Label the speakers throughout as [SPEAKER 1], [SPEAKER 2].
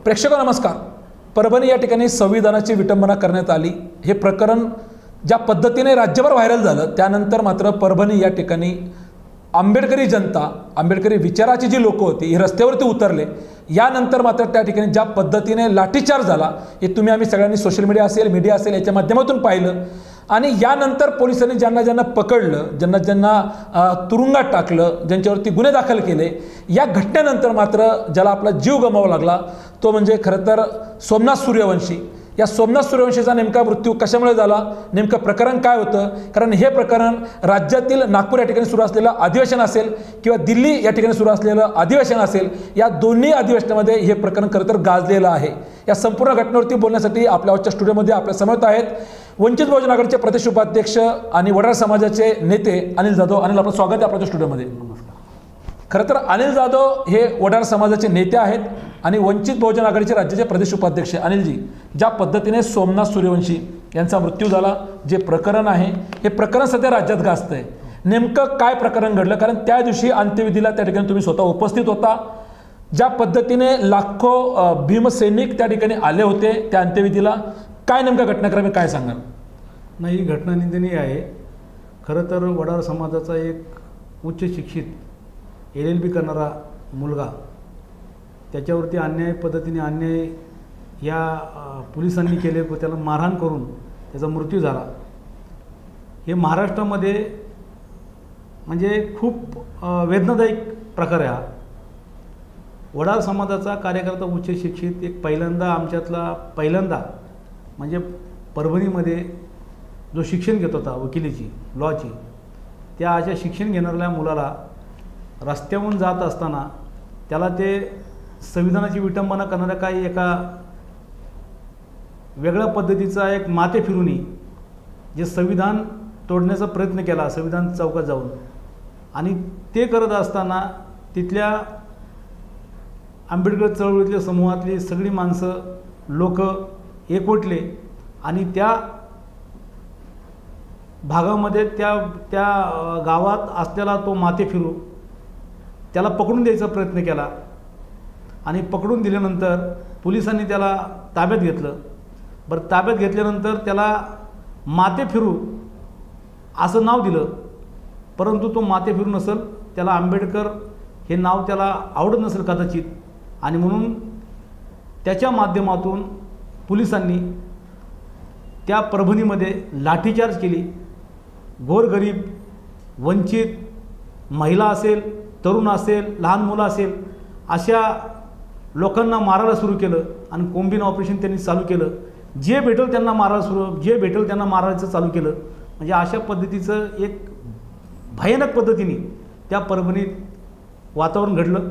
[SPEAKER 1] प्रेक्षक नमस्कार. परभणी या ठिकाणी संविधानाची विटंबना करण्यात आली. हे प्रकरण ज्या पद्धतीने राज्यभर व्हायरल झालं त्यानंतर मात्र परभणी या ठिकाणी आंबेडकरी जनता, आंबेडकरी विचाराची जी लोक होती ही रस्त्यावरती उतरले. यानंतर मात्र त्या ठिकाणी ज्या पद्धतीने लाठीचार्ज झाला हे तुम्ही आम्ही सगळ्यांनी सोशल मीडिया असेल, मीडिया असेल याच्या माध्यमातून पाहिलं. आणि यानंतर पोलिसांनी ज्यांना ज्यांना पकडलं, ज्यांना ज्यांना तुरुंगात टाकलं, ज्यांच्यावरती गुन्हे दाखल केले, या घटनेनंतर मात्र ज्याला आपला जीव गमावा लागला तो म्हणजे खरं तर सोमनाथ सूर्यवंशी. या सोमनाथ सूर्यवंशीचा नेमका मृत्यू कशामुळे झाला, नेमकं प्रकरण काय होतं? कारण हे प्रकरण राज्यातील नागपूर या ठिकाणी सुरू असलेलं अधिवेशन असेल किंवा दिल्ली या ठिकाणी सुरू असलेलं अधिवेशन असेल, या दोन्ही अधिवेशनामध्ये हे प्रकरण खरं तर गाजलेलं आहे. या संपूर्ण घटनेवरती बोलण्यासाठी आपल्या आजच्या स्टुडिओमध्ये आपल्या समोर आहेत वंचित बहुजन आघाडीचे प्रदेश उपाध्यक्ष आणि वडार समाजाचे नेते अनिल जाधव. अनिल, आपलं स्वागत आहे आपल्या स्टुडिओमध्ये. नमस्कार. खरं तर अनिल जाधव हे वडार समाजाचे नेते आहेत आणि वंचित बहुजन आघाडीचे राज्याचे प्रदेश उपाध्यक्ष. अनिलजी, ज्या पद्धतीने सोमनाथ सूर्यवंशी यांचा मृत्यू झाला, जे प्रकरण आहे हे प्रकरण सध्या राज्यात गाजतंय. नेमकं काय प्रकरण घडलं? कारण त्या दिवशी अंत्यविधीला त्या ठिकाणी तुम्ही स्वतः उपस्थित होता. ज्या पद्धतीने लाखो भीमसैनिक त्या ठिकाणी आले होते त्या अंत्यविधीला, काय नेमका घटनाक्रम काय सांगाल?
[SPEAKER 2] नाही, ही घटना निंदनीय आहे. खरं तर वडार समाजाचा एक उच्च शिक्षित LLB करणारा मुलगा, त्याच्यावरती अन्याय पद्धतीने अन्याय या पोलिसांनी केले, त्याला मारहाण करून त्याचा मृत्यू झाला. हे महाराष्ट्रामध्ये म्हणजे खूप वेदनादायक प्रकार आहे. हा वडार समाजाचा कार्यकर्ता उच्च शिक्षित एक पहिल्यांदा म्हणजे परभणीमध्ये जो शिक्षण घेत होता वकिलीची, लॉची, त्या अशा शिक्षण घेणाऱ्या मुलाला रस्त्यावरून जात असताना त्याला ते संविधानाची विटंबना करणाऱ्या काही एका वेगळ्या पद्धतीचा एक माथे फिरूनी जे संविधान तोडण्याचा प्रयत्न केला संविधान चौकात जाऊन, आणि ते करत असताना तिथल्या आंबेडकर चळवळीतल्या समूहातली सगळी माणसं, लोक एकवटले आणि त्या भागामध्ये त्या गावात असलेला तो माथे फिरू त्याला पकडून द्यायचा प्रयत्न केला. आणि पकडून दिल्यानंतर पोलिसांनी त्याला ताब्यात घेतलं. बरं, ताब्यात घेतल्यानंतर त्याला माथे फिरू असं नाव दिलं, परंतु तो माथे फिरू नसेल, त्याला आंबेडकर हे नाव त्याला आवडत नसेल कदाचित, आणि म्हणून त्याच्या माध्यमातून पोलिसांनी त्या परभणीमध्ये लाठीचार्ज केली. गोरगरीब, वंचित, महिला असेल, तरुण असेल, लहान मुलं असेल, अशा लोकांना मारायला सुरू केलं आणि कोम्बिन ऑपरेशन त्यांनी चालू केलं. जे भेटेल त्यांना मारायचं चालू केलं. म्हणजे अशा पद्धतीचं एक भयानक पद्धतीने त्या परभणीत वातावरण घडलं.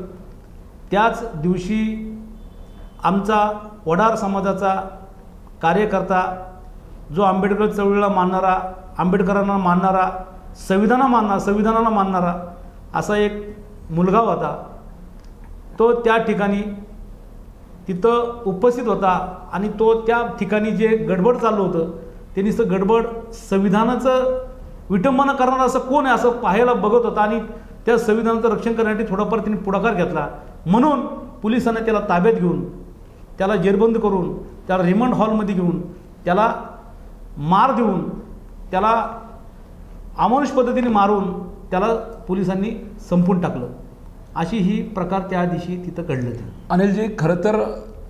[SPEAKER 2] त्याच दिवशी आमचा वडार समाजाचा कार्यकर्ता, जो आंबेडकर चळवळीला मानणारा, आंबेडकरांना मानणारा, संविधानाला मानणारा असा एक मुलगा होता, तो त्या ठिकाणी तिथं उपस्थित होता. आणि तो त्या ठिकाणी जे गडबड चाललं होतं ते नुसतं गडबड संविधानाचं विटंबना करणारा असं कोण आहे असं पाहायला बघत होता, आणि त्या संविधानाचं रक्षण करण्यासाठी थोडाफार त्यांनी पुढाकार घेतला. म्हणून पोलिसांनी त्याला ताब्यात घेऊन, त्याला जेरबंद करून, त्याला रिमांड हॉलमध्ये घेऊन, त्याला मार देऊन, त्याला अमानुष पद्धतीने मारून त्याला पोलिसांनी संपून टाकलं. अशी ही प्रकार त्या दिवशी तिथं घडलं.
[SPEAKER 1] अनिलजी, खरं तर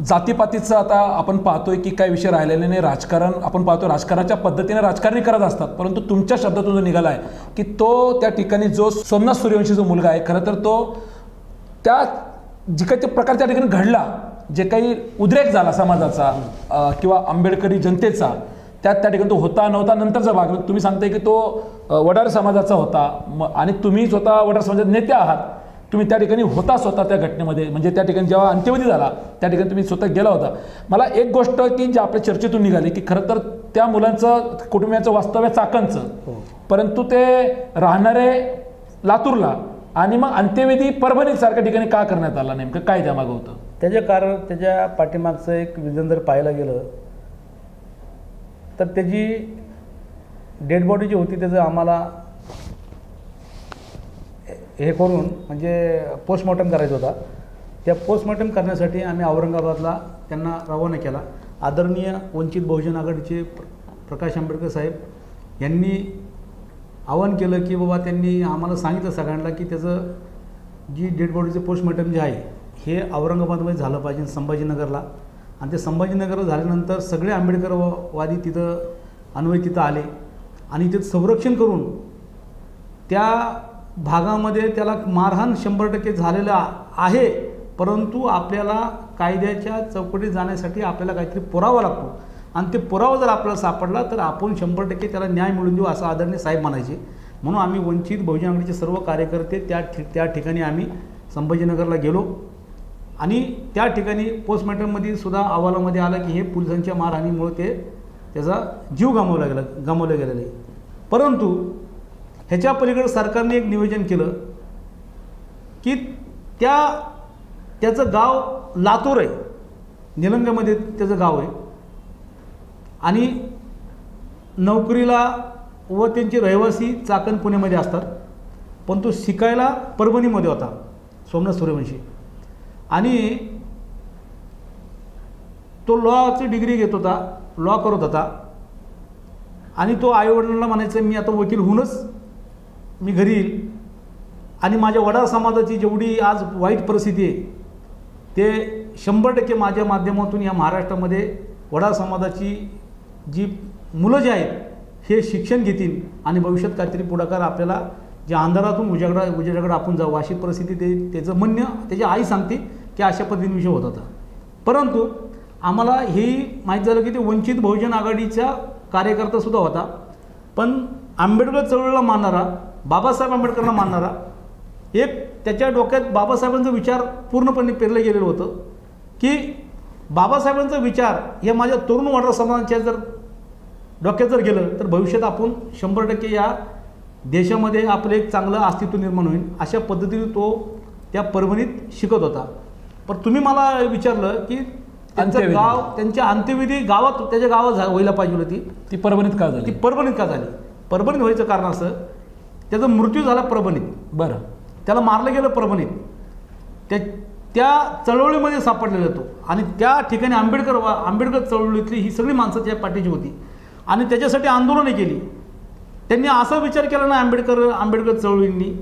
[SPEAKER 1] जातीपातीचं आता आपण पाहतोय की काही विषय राहिलेले नाही. राजकारण आपण पाहतो, राजकारणाच्या पद्धतीने राजकारणी करत असतात, परंतु तुमच्या शब्दातून जो निघाला आहे की तो त्या ठिकाणी जो सोमनाथ सूर्यवंशी जो मुलगा आहे, खरं तर तो त्या जे काही ते प्रकार त्या ठिकाणी घडला, जे काही उद्रेक झाला समाजाचा किंवा आंबेडकरी जनतेचा, त्या ठिकाणी तो होता नव्हता नंतरचा भाग. तुम्ही सांगताय की तो वडार समाजाचा होता आणि तुम्ही स्वतः वडार समाजाचे नेते आहात, तुम्ही त्या ठिकाणी होता स्वतः त्या घटनेमध्ये, म्हणजे त्या ठिकाणी जेव्हा अंत्यविधी झाला त्या ठिकाणी तुम्ही स्वतः गेला होता. मला एक गोष्ट की जी आपल्या चर्चेतून निघाली की खरं तर त्या मुलांचं कुटुंबियांचं वास्तव्य चाकणचं, परंतु ते राहणारे लातूरला, आणि मग अंत्यविधी परभणी सारख्या ठिकाणी का करण्यात आला? नेमकं काय त्यामागं होतं?
[SPEAKER 2] त्याचे कारण, त्याच्या पाठीमागचं एक विजन जर पाहायला गेलं तर त्याची डेड बॉडी जी होती त्याचं आम्हाला हे करून म्हणजे पोस्टमॉर्टम करायचा होता. त्या पोस्टमॉर्टम करण्यासाठी आम्ही औरंगाबादला त्यांना रवाना केला. आदरणीय वंचित बहुजन आघाडीचे प्रकाश आंबेडकर साहेब यांनी आवाहन केलं की बाबा, त्यांनी आम्हाला सांगितलं सगळ्यांना की त्याचं जी डेड बॉडीचं पोस्टमॉर्टम जे आहे हे औरंगाबादमध्ये झालं पाहिजे, संभाजीनगरला. आणि ते संभाजीनगरला झाल्यानंतर सगळे आंबेडकरवादी तिथं अन्वय तिथं आले आणि ते संरक्षण करून त्या भागामध्ये त्याला मारहाण 100% झालेलं आहे. परंतु आपल्याला कायद्याच्या चौकटीत जाण्यासाठी आपल्याला काहीतरी पुरावा लागतो आणि ते पुरावा जर आपल्याला सापडला तर आपण 100% त्याला न्याय मिळवून देऊ असं आदरणीय साहेब म्हणायचे. म्हणून आम्ही वंचित बहुजन आघाडीचे सर्व कार्यकर्ते त्या ठिकाणी आम्ही संभाजीनगरला गेलो आणि त्या ठिकाणी पोस्टमॉर्टममध्ये सुद्धा अहवालामध्ये आलं की हे पोलिसांच्या मारहाणीमुळे त्याचा जीव गमावला गेलेला आहे. परंतु ह्याच्या पलीकडे सरकारने एक नियोजन केलं की त्याचं गाव लातूर आहे, निलंग्यामध्ये त्याचं गाव आहे आणि नोकरीला व त्यांचे रहिवासी चाकण पुण्यामध्ये असतात, पण तो शिकायला परभणीमध्ये होता सोमनाथ सूर्यवंशी. आणि तो लॉची डिग्री घेत होता, लॉ करत होता आणि तो आईवडिलांना म्हणायचं मी आता वकील होऊनच मी घरी येईल आणि माझ्या वडार समाजाची जेवढी आज वाईट परिस्थिती आहे ते 100% माझ्या माध्यमातून या महाराष्ट्रामध्ये वडार समाजाची जी मुलं जे आहेत हे शिक्षण घेतील आणि भविष्यात काहीतरी पुढाकार आपल्याला ज्या अंधारातून उजेडाकडे आपण जाऊ अशी परिस्थिती त्याचं म्हणणं त्याची आई सांगते की अशा पद्धतीने विषय होत होता. परंतु आम्हाला हेही माहीत झालं की ते वंचित बहुजन आघाडीचा कार्यकर्तासुद्धा होता, पण आंबेडकर चळवळीला मानणारा, बाबासाहेब आंबेडकरला मानणारा एक त्याच्या डोक्यात बाबासाहेबांचा विचार पूर्णपणे पेरलं गेलेलं होतं की बाबासाहेबांचा विचार हे माझ्या तरुण वडार समाजाच्या जर डोक्यात जर गेलं तर भविष्यात आपण 100% या देशामध्ये आपलं एक चांगलं अस्तित्व निर्माण होईल. अशा पद्धतीने तो त्या परभणीत शिकत होता. पण तुम्ही मला विचारलं की त्यांचं गाव, त्यांच्या अंत्यविधी गावात त्याच्या गावात व्हायला पाहिजे होती,
[SPEAKER 1] ती परभणीत का झाली?
[SPEAKER 2] ती परभणीत का झाली? परभणीत व्हायचं कारण असं, त्याचा मृत्यू झाला परभणीत.
[SPEAKER 1] बरं,
[SPEAKER 2] त्याला मारलं गेलं परभणीत. त्या चळवळीमध्ये सापडलेला तो आणि त्या ठिकाणी आंबेडकर चळवळीतली ही सगळी माणसं त्या पाठीची होती आणि त्याच्यासाठी आंदोलने केली. त्यांनी असा विचार केला ना आंबेडकर चळवळींनी,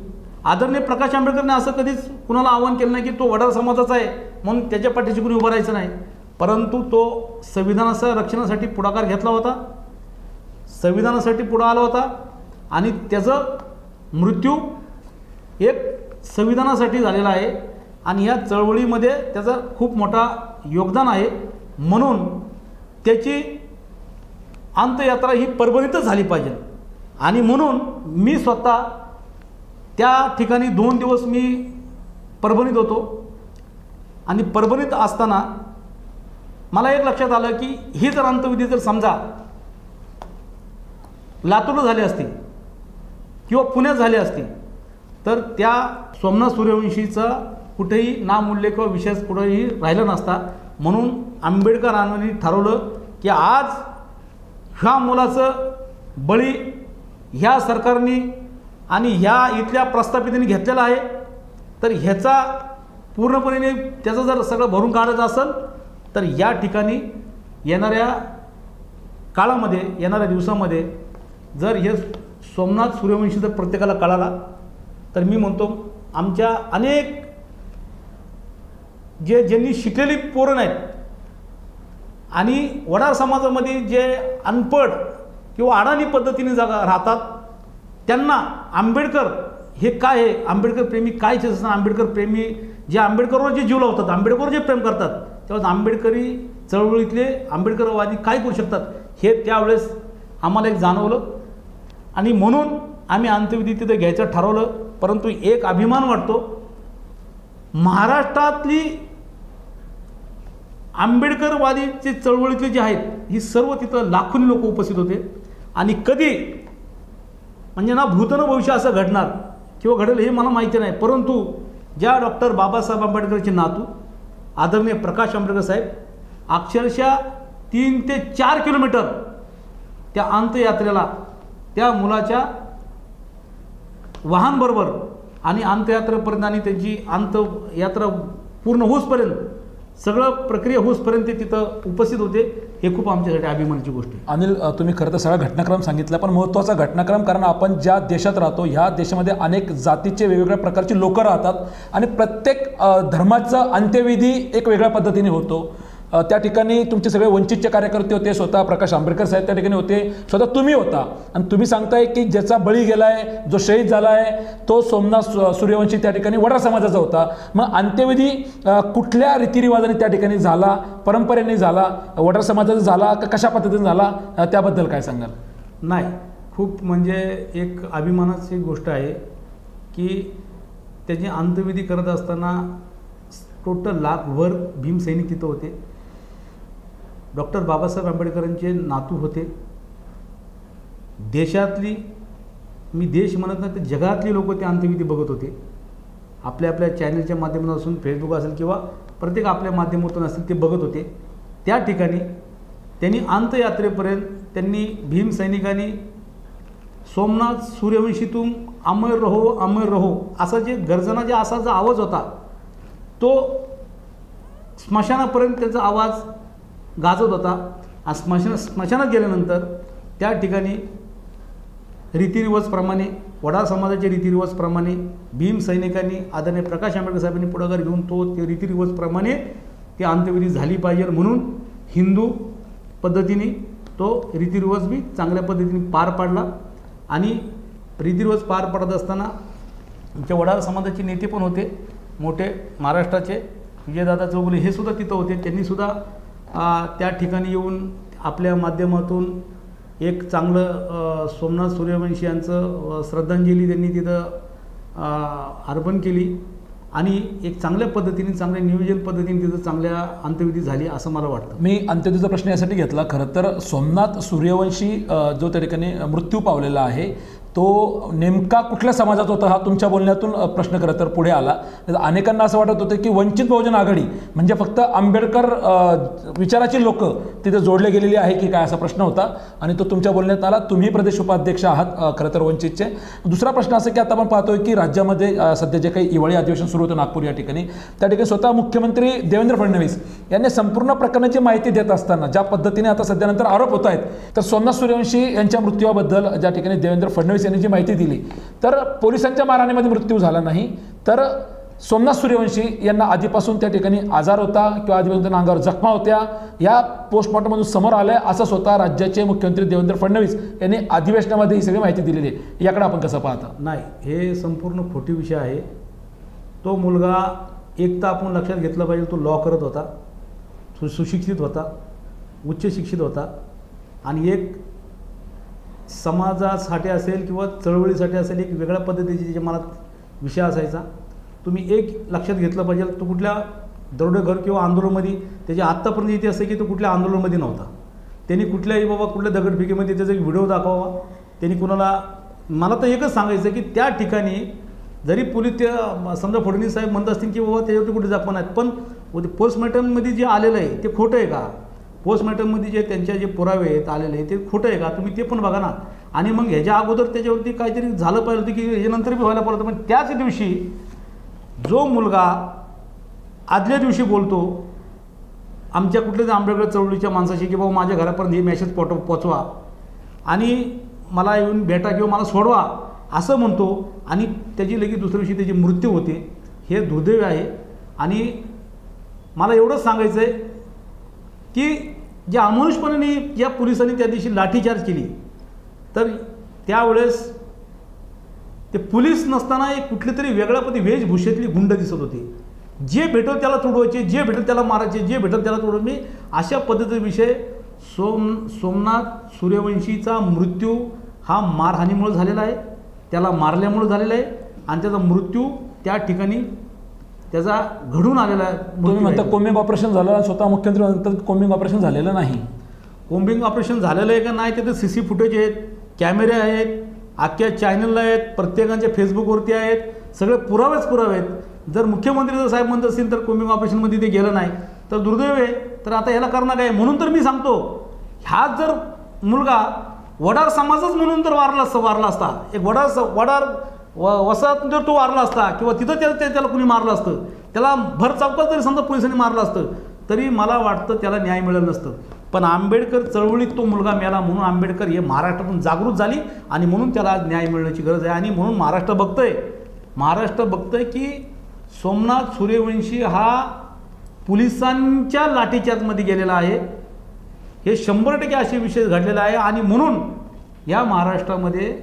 [SPEAKER 2] आदरणीय प्रकाश आंबेडकरने असं कधीच कुणाला आव्हान केलं नाही की तो वडार समाजाचा आहे म्हणून त्याच्या पाठीशी कुणी उभं राहायचं नाही. परंतु तो संविधानाच्या रक्षणासाठी पुढाकार घेतला होता, संविधानासाठी पुढं आला होता आणि त्याचं मृत्यू एक संविधानासाठी झालेला आहे आणि या चळवळीमध्ये त्याचं खूप मोठा योगदान आहे. म्हणून त्याची अंत्ययात्रा ही परभणीतच झाली पाहिजे आणि म्हणून मी स्वतः त्या ठिकाणी 2 दिवस मी परभणीत होतो आणि परभणीत असताना मला एक लक्षात आलं की ही जर अंत्यविधी जर समजा लातूरला झाली असती किंवा पुण्यात झाली असती तर त्या सोमनाथ सूर्यवंशीचा कुठेही नामोल्लेख किंवा विषय कुठेही राहिला नसता. म्हणून आंबेडकरांनी ठरवलं की आज ह्या मुलाचं बळी ह्या सरकारने आणि ह्या इथल्या प्रस्थापितांनी घेतलेला आहे, तर ह्याचा पूर्णपणे त्याचं जर सगळं भरून काढायचं असेल तर या ठिकाणी येणाऱ्या काळामध्ये, येणाऱ्या दिवसामध्ये जर हे सोमनाथ सूर्यवंशी जर प्रत्येकाला कळाला तर मी म्हणतो आमच्या अनेक ज्यांनी शिकलेली पोरं नाहीत आणि वडार समाजामध्ये जे अनपढ किंवा अडाणी पद्धतीने राहतात त्यांना आंबेडकर हे काय आहे, आंबेडकर प्रेमी काय असतात, आंबेडकर प्रेमी जे आंबेडकरवर जे जीव लावतात, आंबेडकरवर जे प्रेम करतात, तेव्हा आंबेडकरी चळवळीतले आंबेडकरवादी काय करू शकतात हे त्यावेळेस आम्हाला एक जाणवलं आणि म्हणून आम्ही अंत्यविधी तिथे घ्यायचं ठरवलं. परंतु एक अभिमान वाटतो, महाराष्ट्रातली आंबेडकरवादीचे चळवळीतले जे आहेत ही सर्व तिथं लाखोनी लोक उपस्थित होते आणि कधी म्हणजे ना भूत न भविष्य असं घडणार किंवा घडेल हे मला माहिती नाही. परंतु ज्या डॉक्टर बाबासाहेब आंबेडकरचे नातू आदरणीय प्रकाश आंबेडकर साहेब अक्षरशः 3 ते 4 किलोमीटर त्या अंत्ययात्रेला त्या मुलाच्या वाहनबरोबर आणि अंत्ययात्रेपर्यंत आणि त्यांची अंत्ययात्रा पूर्ण होसपर्यंत, सगळं प्रक्रिया होसपर्यंत ते तिथं उपस्थित होते. हे खूप आमच्यासाठी अभिमानाची गोष्ट आहे.
[SPEAKER 1] अनिल, तुम्ही खरं तर सगळा घटनाक्रम सांगितला, पण महत्त्वाचा घटनाक्रम, कारण आपण ज्या देशात राहतो ह्या देशामध्ये अनेक जातीचे वेगवेगळ्या प्रकारची लोकं राहतात आणि प्रत्येक धर्माचा अंत्यविधी एक वेगळ्या पद्धतीने होतो. त्या ठिकाणी तुमचे सगळे वंचितचे कार्यकर्ते होते, स्वतः प्रकाश आंबेडकर साहेब त्या ठिकाणी होते, स्वतः तुम्ही होता, आणि तुम्ही सांगताय की ज्याचा बळी गेलाय, जो शहीद झाला आहे, तो सोमनाथ सूर्यवंशी त्या ठिकाणी वडार समाजाचा होता. मग अंत्यविधी कुठल्या रीतिरिवाजाने त्या ठिकाणी झाला, परंपरेने झाला, वडार समाजाचा झाला का कशा पद्धतीने झाला, त्याबद्दल काय सांगाल?
[SPEAKER 2] नाही, खूप म्हणजे एक अभिमानाची गोष्ट आहे की त्याची अंत्यविधी करत असताना टोटल लाखभर भीमसैनिक तिथं होते. डॉक्टर बाबासाहेब आंबेडकरांचे नातू होते. देशातली, मी देश म्हणत नाही तर जगातली लोक ते अंत्यविधी बघत होते. आपल्या आपल्या चॅनलच्या माध्यमातून, फेसबुक असेल किंवा प्रत्येक आपल्या माध्यमातून असेल, ते बघत होते. त्या ठिकाणी त्यांनी अंत्ययात्रेपर्यंत त्यांनी भीमसैनिकांनी सोमनाथ सूर्यवंशीतून अमर रहो असा जे गर्जना, असा जो आवाज होता, तो स्मशानापर्यंत त्याचा आवाज गाजत होता. आणि स्मशानात गेल्यानंतर त्या ठिकाणी रीतिरिवाजप्रमाणे, वडार समाजाच्या रीतिरिवाजप्रमाणे भीमसैनिकांनी, आदरणीय प्रकाश आंबेडकर साहेबांनी पुढाकार घेऊन ते रीतिरिवाजप्रमाणे ती अंत्यविधी झाली पाहिजे म्हणून हिंदू पद्धतीने तो रीतिरिवाज बी चांगल्या पद्धतीने पार पाडला. आणि रीतिरिवाज पार पडत असताना आमच्या वडार समाजाचे नेते पण होते, मोठे महाराष्ट्राचे विजयदादा चौगुले, हे सुद्धा तिथं होते. त्यांनीसुद्धा त्या ठिकाणी येऊन आपल्या माध्यमातून एक चांगलं सोमनाथ सूर्यवंशी यांचं श्रद्धांजली त्यांनी तिथं अर्पण केली. आणि एक चांगल्या पद्धतीने, चांगल्या नियोजन पद्धतीने तिथं चांगल्या अंत्यविधी झाली असं मला वाटतं.
[SPEAKER 1] मी अंत्यविधीचा प्रश्न यासाठी घेतला, खरं तर सोमनाथ सूर्यवंशी जो त्या ठिकाणी मृत्यू पावलेला आहे, तो नेमका कुठल्या समाजात होता, हा तुमच्या बोलण्यातून प्रश्न खरं तर पुढे आला. अनेकांना असं वाटत होतं की वंचित बहुजन आघाडी म्हणजे फक्त आंबेडकर विचाराची लोक तिथे जोडले गेलेली आहे की काय, असा प्रश्न होता आणि तो तुमच्या बोलण्यात आला. तुम्ही प्रदेश उपाध्यक्ष आहात खरं तर वंचितचे. दुसरा प्रश्न असा की आता आपण पाहतोय की राज्यामध्ये सध्या जे काही हिवाळी अधिवेशन सुरू होतं नागपूर या ठिकाणी, त्या ठिकाणी स्वतः मुख्यमंत्री देवेंद्र फडणवीस यांनी संपूर्ण प्रकरणाची माहिती देत असताना ज्या पद्धतीने आता सध्यानंतर आरोप होत आहेत, तर सोमनाथ सूर्यवंशी यांच्या मृत्यूबद्दल ज्या ठिकाणी देवेंद्र फडणवीस यांनी जी माहिती दिली, तर पोलिसांच्या मारहाणीमध्ये मृत्यू झाला नाही, तर सोमनाथ सूर्यवंशी यांना आधीपासून त्या ठिकाणी आजार होता किंवा आधीपासून त्यांना अंगावर जखमा होत्या, या पोस्टमॉर्टममधून समोर आलंय असं स्वतः राज्याचे मुख्यमंत्री देवेंद्र फडणवीस यांनी अधिवेशनामध्ये ही सगळी माहिती दिलेली आहे. याकडे आपण कसं पाहता?
[SPEAKER 2] नाही, हे संपूर्ण खोटी विषय आहे. तो मुलगा एक तर आपण लक्षात घेतलं पाहिजे, तो लॉ करत होता, सुशिक्षित होता, उच्च शिक्षित होता, आणि एक समाजासाठी असेल किंवा चळवळीसाठी असेल एक वेगळ्या पद्धतीची त्याच्या मनात विषय असायचा. तुम्ही एक लक्षात घेतलं पाहिजे, तो कुठल्या दरोडेखोर किंवा आंदोलनामध्ये, त्याच्या आत्तापर्यंत इथे असं की तो कुठल्या आंदोलनामध्ये नव्हता. त्यांनी कुठल्याही बाबा कुठल्या दगडफेकीमध्ये त्याचा एक व्हिडिओ दाखवावा, त्यांनी कुणाला, मला तर एकच सांगायचं की त्या ठिकाणी जरी पोलीस त्या समजा फडणवीस साहेब म्हणत असतील की बाबा त्याच्यावरती कुठे दाखवा नाहीत, पण पोस्टमॉर्टममध्ये जे आलेलं आहे ते खोटं आहे का? पोस्टमॉर्टममध्ये जे त्यांच्या जे पुरावे आहेत आलेले ते खोटं आहे का? तुम्ही ते पण बघा ना. आणि मग ह्याच्या अगोदर त्याच्यावरती काहीतरी झालं पाहिजे होतं की ह्याच्यानंतर बी व्हायला पाहिजे. पण त्याच दिवशी जो मुलगा आदल्या दिवशी बोलतो आमच्या कुठल्याच आंबेडकर चळवळीच्या माणसाशी की बाबा माझ्या घरापर्यंत हे मेसेज पोचवा आणि मला येऊन भेटा किंवा मला सोडवा असं म्हणतो, आणि त्याची लगेच दुसऱ्या दिवशी त्याची मृत्यू होते, हे दुर्दैव आहे. आणि मला एवढंच सांगायचं आहे की ज्या अमानुषपणाने या पोलिसांनी त्या दिवशी लाठीचार्ज केली, तर त्यावेळेस ते पोलीस नसताना एक कुठली तरी वेगळ्या पद्धती वेशभूषेतली गुंड दिसत होते. जे भेटल त्याला तोडवायचे, जे भेटल त्याला मारायचे, जे भेटल त्याला तोडवायचे. अशा पद्धतीचा विषय सोमनाथ सूर्यवंशीचा मृत्यू हा मारहाणीमुळे झालेला आहे, त्याला मारल्यामुळे झालेला आहे, आणि त्याचा मृत्यू त्या ठिकाणी त्याचा घडून आलेला आहे.
[SPEAKER 1] तुम्ही म्हणता कोम्बिंग ऑपरेशन झालं, आणि स्वतः मुख्यमंत्री म्हणतात कोम्बिंग ऑपरेशन झालेलं नाही.
[SPEAKER 2] कोम्बिंग ऑपरेशन झालेलं आहे का नाही ते तर CC फुटेज आहेत, कॅमेरे आहेत, अख्ख्या चॅनलला आहेत, प्रत्येकाच्या फेसबुकवरती आहेत, सगळे पुरावेच पुरावे आहेत. जर मुख्यमंत्री जर साहेब म्हणत असतील तर कोम्बिंग ऑपरेशनमध्ये ते गेलं नाही तर दुर्दैव आहे. तर आता याला करणार काय? म्हणून तर मी सांगतो, ह्या जर मुलगा वडार समाजच म्हणून तर वारला असता, एक वडार वसाहत जर तो वारला असता किंवा तिथं त्याला कुणी मारलं असतं त्याला भर चौकात जरी समजा पोलिसांनी मारलं असतं तरी मला वाटतं त्याला न्याय मिळालं नसतं. पण आंबेडकर चळवळीत तो मुलगा मेला म्हणून आंबेडकर हे महाराष्ट्रातून जागृत झाली आणि म्हणून त्याला आज न्याय मिळण्याची गरज आहे. आणि म्हणून महाराष्ट्र बघतंय की सोमनाथ सूर्यवंशी हा पोलिसांच्या लाठीचार्जमध्ये गेलेला आहे. हे 100% असे विषय घडलेले आहे आणि म्हणून या महाराष्ट्रामध्ये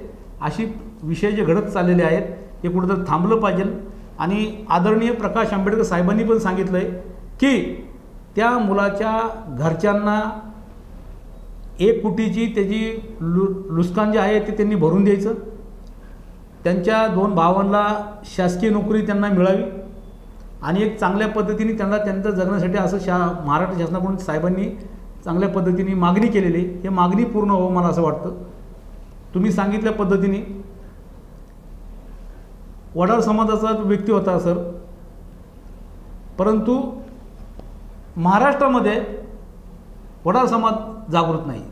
[SPEAKER 2] अशी विषय जे घडत चाललेले आहेत हे कुठंतरी थांबलं पाहिजे. आणि आदरणीय प्रकाश आंबेडकर साहेबांनी पण सांगितलं आहे की त्या मुलाच्या घरच्यांना 1 कोटीची त्याची नुकसान जे आहे ते त्यांनी भरून द्यायचं. त्यांच्या 2 भावांना शासकीय नोकरी त्यांना मिळावी आणि एक चांगल्या पद्धतीने त्यांना त्यांचं जगण्यासाठी असं महाराष्ट्र शासनाकडून साहेबांनी चांगल्या पद्धतीने मागणी केलेली. हे मागणी पूर्ण हो मला असं वाटतं. तुम्ही सांगितल्या पद्धतीने वडार समाजाचा व्यक्ती होता सर, परंतु महाराष्ट्रामध्ये वडार समाज जागृत नाही.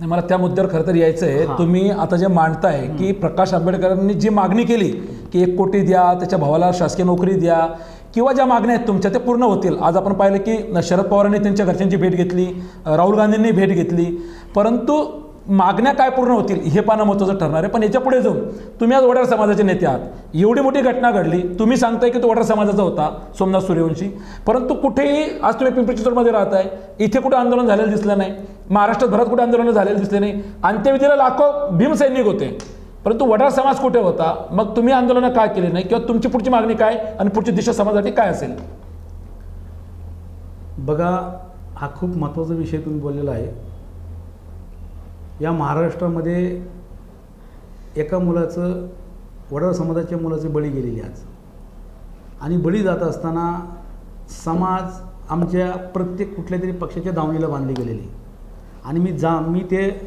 [SPEAKER 1] मला त्या मुद्द्यावर खरं तर यायचं आहे. तुम्ही आता जे मांडताय की प्रकाश आंबेडकरांनी जी मागणी केली की 1 कोटी द्या, त्याच्या भावाला शासकीय नोकरी द्या किंवा ज्या मागण्या आहेत तुमच्या ते पूर्ण होतील. आज आपण पाहिलं की शरद पवारांनी त्यांच्या घरच्यांची भेट घेतली, राहुल गांधींनी भेट घेतली, परंतु मागण्या काय पूर्ण होतील हे पाहणं महत्त्वाचं ठरणार आहे. पण याच्या पुढे जाऊन तुम्ही आज वडार समाजाचे नेते आहात, एवढी मोठी घटना घडली, तुम्ही सांगताय की तो वडार समाजाचा होता सोमनाथ सूर्यवंशी, परंतु कुठेही आज तुम्ही पिंपरी चिंचवडमध्ये राहताय, इथे कुठे आंदोलन झालेलं दिसलं नाही, महाराष्ट्रात कुठे आंदोलन झालेलं दिसले नाही. अंत्यविधीला लाखो भीमसैनिक होते, परंतु वडार समाज कुठे होता? मग तुम्ही आंदोलनं काय केली नाही किंवा तुमची पुढची मागणी काय आणि पुढची दिशा समाजासाठी काय असेल?
[SPEAKER 2] बघा, हा खूप महत्त्वाचा विषय तुम्ही बोललेला आहे. या महाराष्ट्रामध्ये एका मुलाचं, वडार समाजाच्या मुलाची बळी गेलेली आज. आणि बळी जात असताना समाज आमच्या प्रत्येक कुठल्या तरी पक्षाच्या दावणीला बांधली गेलेली. आणि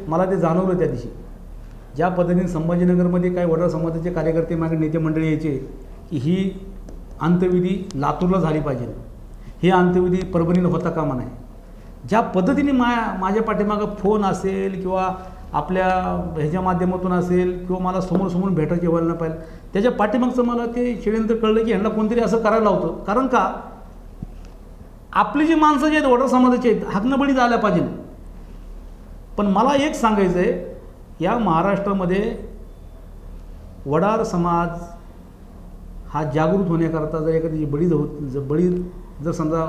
[SPEAKER 2] मला ते जाणवलं त्या दिवशी ज्या पद्धतीने संभाजीनगरमध्ये काही वडार समाजाचे कार्यकर्ते मागे नेते मंडळी यायचे की ही अंत्यविधी लातूरला झाली पाहिजे, ही अंत्यविधी परभणीला होता कामा नाही. ज्या पद्धतीने माझ्या पाठीमागं फोन असेल किंवा आपल्या ह्याच्या माध्यमातून असेल किंवा मला समोर भेटायचे व्हायला नाही पाहिजे, त्याच्या पाठीमागचं मला ते षडयंत्र कळलं की ह्यांना कोणतरी असं करायला होतं. कारण का आपली जी माणसं जी आहेत वडार समाजाची आहेत हातनं बळी जायला पाहिजे. पण मला एक सांगायचं आहे, या महाराष्ट्रामध्ये वडार समाज हा जागृत होण्याकरता जर एखादी बळी जर समजा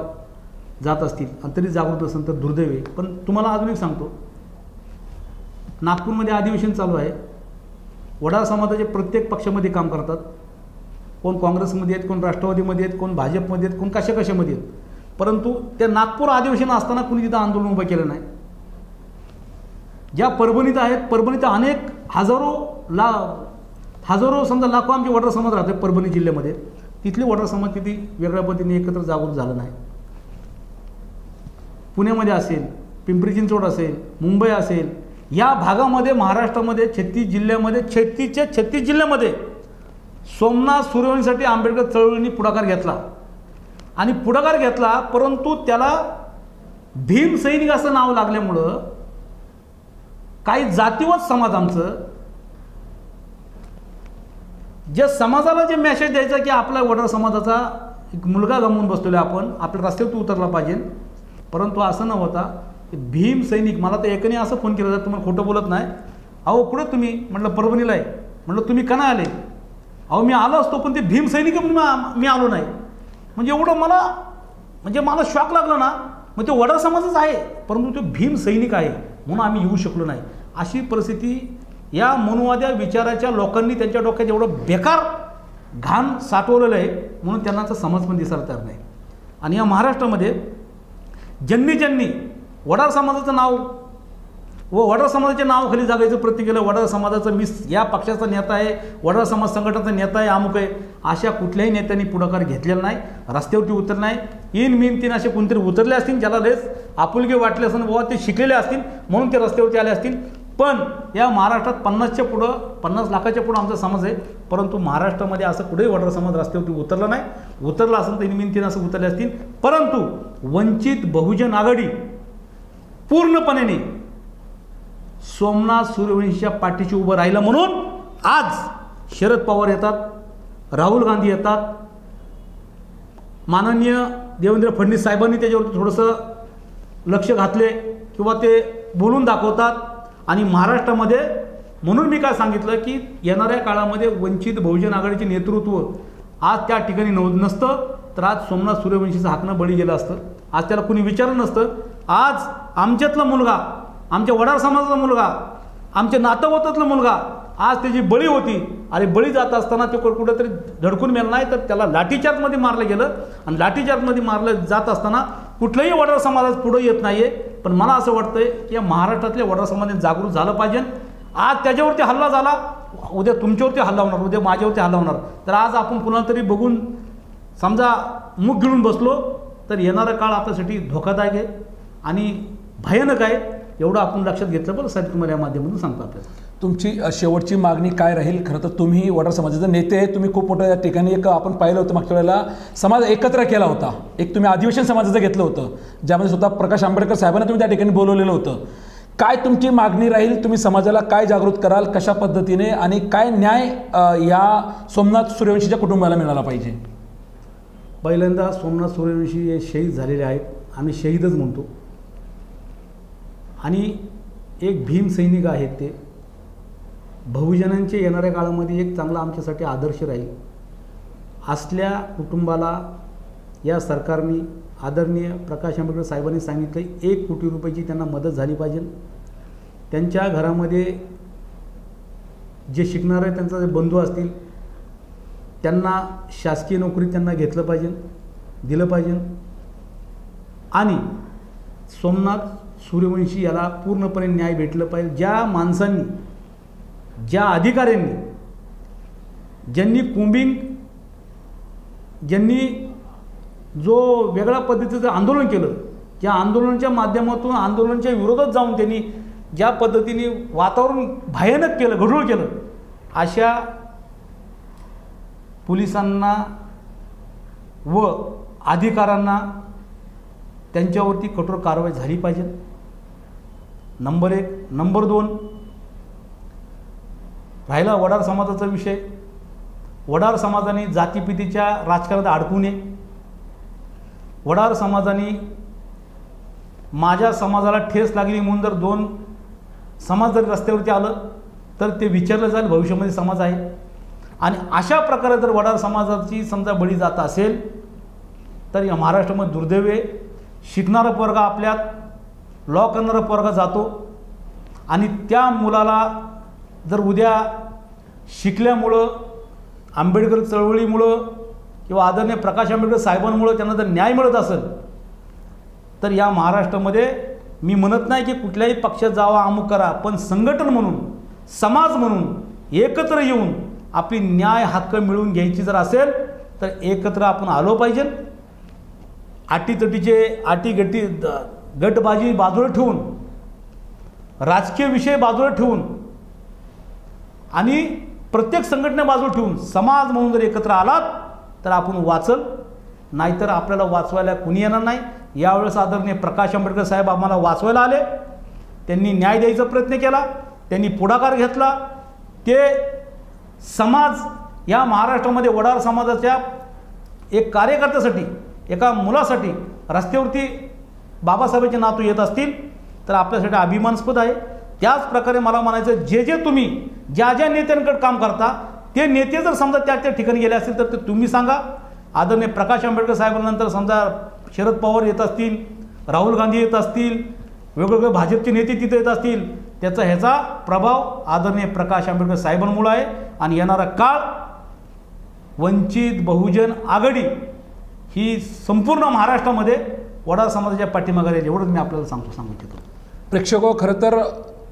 [SPEAKER 2] जात असतील आणि तरी जागृत असेल तर दुर्दैव आहे. पण तुम्हाला अजून एक सांगतो, नागपूरमध्ये अधिवेशन चालू आहे. वडार समाजाचे प्रत्येक पक्षामध्ये काम करतात. कोण काँग्रेसमध्ये आहेत, कोण राष्ट्रवादीमध्ये आहेत, कोण भाजपमध्ये आहेत, कोण कशामध्ये आहेत. परंतु त्या नागपूर अधिवेशन असताना कुणी तिथं आंदोलन उभं केलं नाही. ज्या परभणीत आहेत, परभणीत अनेक हजारो समजा लाखो आमचे वडार समाज राहते परभणी जिल्ह्यामध्ये. तिथले वडार समाज किती वेगळ्या पद्धतीने एकत्र जागृत झालं नाही. पुण्यामध्ये असेल, पिंपरी चिंचवड असेल, मुंबई असेल, या भागामध्ये महाराष्ट्रामध्ये 36 जिल्ह्यामध्ये सोमनाथ सूर्यवंशीसाठी आंबेडकर चळवळीने पुढाकार घेतला. परंतु त्याला भीम सैनिक असं नाव लागल्यामुळं काही जातीवाद समाज आमचं जे समाजाला जे मेसेज द्यायचा की आपला वडार समाजाचा एक मुलगा गमावून बसलेला आपण आपल्या रस्त्यावर उतरला पाहिजे, परंतु असं न होता भीम सैनिक. मला तर एकाने असं फोन केला, तुम्हाला खोटं बोलत नाही, अहो कुठं तुम्ही? म्हटलं परभणीला आहे. म्हटलं तुम्ही का नाही आले? अहो मी आलो असतो पण ते भीम सैनिक मी आलो नाही. म्हणजे एवढं मला शॉक लागला ना. मग ते वडार समाजच आहे परंतु तो भीम सैनिक आहे म्हणून आम्ही येऊ शकलो नाही. अशी परिस्थिती या मनुवाद्या विचाराच्या लोकांनी त्यांच्या डोक्यात एवढं बेकार घाण साठवलेलं आहे म्हणून त्यांना समज पण दिसायला तयार नाही. आणि या महाराष्ट्रामध्ये ज्यांनी वडार समाजाचं नाव व वडार समाजाच्या नावाखाली जागायचं प्रयत्न केलं, वडार समाजाचं मी या पक्षाचा नेता आहे, वडार समाज संघटनाचा नेता आहे, अमुक आहे, अशा कुठल्याही नेत्यांनी पुढाकार घेतलेला नाही, रस्त्यावरती उतरले नाही. तीन असे कोणतरी उतरले असतील ज्याला लेस आपुलके वाटले असतील, बाबा ते शिकलेले असतील म्हणून ते रस्त्यावरती आले असतील. पण या महाराष्ट्रात 50 लाखाच्या पुढं आमचा समाज आहे, परंतु महाराष्ट्रामध्ये असं कुठेही वडार समाज रस्त्यावरती उतरला नाही. उतरला असेल तर तीन असं उतरले असतील. परंतु वंचित बहुजन आघाडी पूर्णपणे सोमनाथ सूर्यवंशीच्या पाठीशी उभं राहिलं म्हणून आज शरद पवार येतात, राहुल गांधी येतात, माननीय देवेंद्र फडणवीस साहेबांनी त्याच्यावरती थोडंसं लक्ष घातले किंवा ते बोलून दाखवतात. आणि महाराष्ट्रामध्ये म्हणून मी काय सांगितलं की येणाऱ्या काळामध्ये वंचित बहुजन आघाडीचे नेतृत्व आज त्या ठिकाणी नसतं तर आज सोमनाथ सूर्यवंशीचं हाकणं बळी गेलं असतं. आज त्याला कुणी विचारलं नसतं. आज आमच्यातला मुलगा, आमच्या वडार समाजाचा मुलगा, आमच्या नातेवाईकातला मुलगा आज त्याची बळी होती. अरे बळी जात असताना ते कुठेतरी धडकून मेलं नाही तर त्याला लाठीचार्जमध्ये मारलं गेलं. आणि लाठीचार्जमध्ये मारलं जात असताना कुठल्याही वडार समाज पुढे येत नाही आहे. पण मला असं वाटतंय की या महाराष्ट्रातल्या वडार समाजाने जागृत झालं पाहिजे. आज त्याच्यावरती हल्ला झाला, उद्या तुमच्यावरती हल्ला होणार, उद्या माझ्यावरती हल्ला होणार. तर आज आपण पुन्हा तरी बघून समजा मुख गिळून बसलो तर येणारा काळ आपल्यासाठी धोकादायक आहे आणि भयानक आहे. एवढं आपण लक्षात घेतलं बरं साहेब, तुम्हाला या माध्यमातून सांगतो. आपल्याला
[SPEAKER 1] तुमची शेवटची मागणी काय राहील? खरं तर तुम्ही वडार समाजाचे नेते आहे, तुम्ही खूप मोठ्या ठिकाणी एक आपण पाहिलं होतं मागच्या वेळेला समाज एकत्र केला होता. एक तुम्ही अधिवेशन समाजाचं घेतलं होतं ज्यामध्ये स्वतः प्रकाश आंबेडकर साहेबांना तुम्ही त्या ठिकाणी बोलवलेलं होतं. काय तुमची मागणी राहील? तुम्ही समाजाला काय जागृत कराल, कशा पद्धतीने, आणि काय न्याय या सोमनाथ सूर्यवंशीच्या कुटुंबाला मिळाला पाहिजे?
[SPEAKER 2] पहिल्यांदा सोमनाथ सूर्यवंशी हे शहीद झालेले आहेत, आम्ही शहीदच म्हणतो. आणि एक भीम सैनिक आहेत ते. बहुजनांचे येणाऱ्या काळामध्ये एक चांगला आमच्यासाठी आदर्श राहील. असल्या कुटुंबाला या सरकारने आदरणीय प्रकाश आंबेडकर साहेबांनी सांगितलं 1 कोटी रुपयाची त्यांना मदत झाली पाहिजे. त्यांच्या घरामध्ये जे शिकणारे त्यांचा जे बंधू असतील त्यांना शासकीय नोकरी त्यांना घेतलं पाहिजे, दिलं पाहिजे. आणि सोमनाथ सूर्यवंशी याला पूर्णपणे न्याय भेटलं पाहिजे. ज्या माणसांनी, ज्या अधिकाऱ्यांनी, ज्यांनी कोम्बिंग, ज्यांनी जो वेगळ्या पद्धतीचं आंदोलन केलं, ज्या आंदोलनाच्या माध्यमातून आंदोलनाच्या विरोधात जाऊन त्यांनी ज्या पद्धतीने वातावरण भयानक केलं, गढूळ केलं, अशा पोलिसांना व अधिकाऱ्यांना त्यांच्यावरती कठोर कारवाई झाली पाहिजे. नंबर 1. नंबर 2, राहिला वडार समाजाचा विषय. वडार समाजाने जातीपितीच्या राजकारणात अडकू नये. वडार समाजाने माझ्या समाजाला ठेस लागली म्हणून जर 2 समाज जर रस्त्यावरती आलं तर ते विचारलं जाईल भविष्यामध्ये समाज आहे. आणि अशा प्रकारे जर वडार समाजाची समजा बळी जात असेल तर या महाराष्ट्रामध्ये दुर्दैव आहे. शिकणारा पोरगा आपल्यात, लॉ करणारा पोरगा जातो आणि त्या मुलाला जर उद्या शिकल्यामुळं, आंबेडकर चळवळीमुळं किंवा आदरणीय प्रकाश आंबेडकर साहेबांमुळं त्यांना जर न्याय मिळत असेल तर या महाराष्ट्रामध्ये मी म्हणत नाही की कुठल्याही पक्षात जावा, अमुक करा, पण संघटन म्हणून, समाज म्हणून एकत्र येऊन आपली न्याय हक्क मिळवून घ्यायची जर असेल तर एकत्र आपण आलो पाहिजे. आटीगटी गटबाजी बाजूला ठेवून, राजकीय विषय बाजूला ठेवून आणि प्रत्येक संघटना बाजूला ठेवून समाज म्हणून जर एकत्र आलात तर आपण वाचल, नाहीतर आपल्याला वाचवायला कुणी येणार नाही. यावेळेस आदरणीय प्रकाश आंबेडकर साहेब आम्हाला वाचवायला आले. त्यांनी न्याय द्यायचा प्रयत्न केला, त्यांनी पुढाकार घेतला. ते समाज या महाराष्ट्रामध्ये वडार समाजाच्या एक कार्यकर्त्यासाठी, एका मुलासाठी रस्त्यावरती बाबासाहेबांचे नातू येत असतील तर आपल्यासाठी अभिमानास्पद आहे. त्याच प्रकारे मला म्हणायचं, जे तुम्ही ज्या नेत्यांकडे काम करता ते नेते जर समजा त्या ठिकाणी गेले असतील तर ते तुम्ही सांगा. आदरणीय प्रकाश आंबेडकर साहेबांनंतर समजा शरद पवार येत असतील, राहुल गांधी येत असतील, वेगवेगळे भाजपचे नेते तिथे येत असतील, ह्याचा प्रभाव आदरणीय प्रकाश आंबेडकर साहेबांमुळे आहे. आणि येणारा काळ वंचित बहुजन आघाडी ही संपूर्ण महाराष्ट्रामध्ये वडार समाजाच्या पाठीमागे राहील, एवढंच मी आपल्याला सांगू इच्छितो.
[SPEAKER 1] प्रेक्षको, खरं तर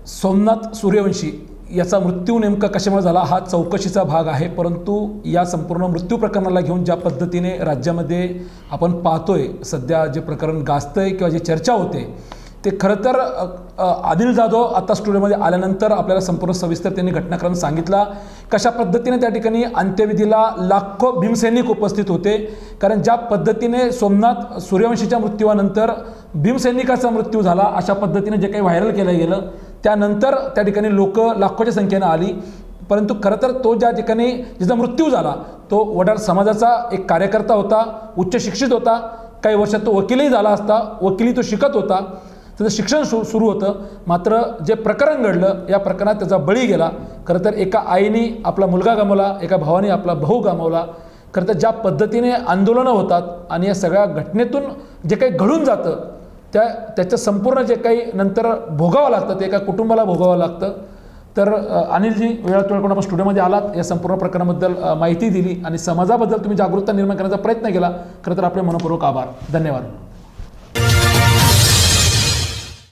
[SPEAKER 1] सोमनाथ सूर्यवंशी याचा मृत्यू नेमका कशामुळे झाला हा चौकशीचा भाग आहे. परंतु या संपूर्ण मृत्यू प्रकरणाला घेऊन ज्या पद्धतीने राज्यामध्ये आपण पाहतोय सध्या जे प्रकरण गाजतंय किंवा जे चर्चा होते ते खरं तर आदिल जाधव आता स्टुडिओमध्ये आल्यानंतर आपल्याला संपूर्ण सविस्तर त्यांनी घटनाक्रम सांगितला. कशा पद्धतीने त्या ठिकाणी अंत्यविधीला लाखो भीमसैनिक उपस्थित होते. कारण ज्या पद्धतीने सोमनाथ सूर्यवंशीच्या मृत्यूनंतर भीमसैनिकाचा मृत्यू झाला अशा पद्धतीने जे काही व्हायरल केलं गेलं त्यानंतर त्या ठिकाणी लोक लाखोच्या संख्येनं आली. परंतु खरं तर तो ज्या ठिकाणी जिचा मृत्यू झाला तो वडार समाजाचा एक कार्यकर्ता होता, उच्च शिक्षित होता, काही वर्षात तो वकीलही झाला असता, वकिली तो शिकत होता, त्याचं शिक्षण सुरू होतं. मात्र जे प्रकरण घडलं या प्रकरणात त्याचा बळी गेला. खरं तर एका आईने आपला मुलगा गमावला, एका भावाने आपला भाऊ गमावला. खरं तर ज्या पद्धतीने आंदोलनं होतात आणि या सगळ्या घटनेतून जे काही घडून जातं त्याचं संपूर्ण जे काही नंतर भोगावं लागतं ते एका कुटुंबाला भोगावं लागतं. तर अनिलजी, वेळात वेळ करून आपण स्टुडिओमध्ये आलात, या संपूर्ण प्रकरणाबद्दल माहिती दिली आणि समाजाबद्दल तुम्ही जागरूकता निर्माण करण्याचा प्रयत्न केला. खरं तर आपले मनपूर्वक आभार. धन्यवाद.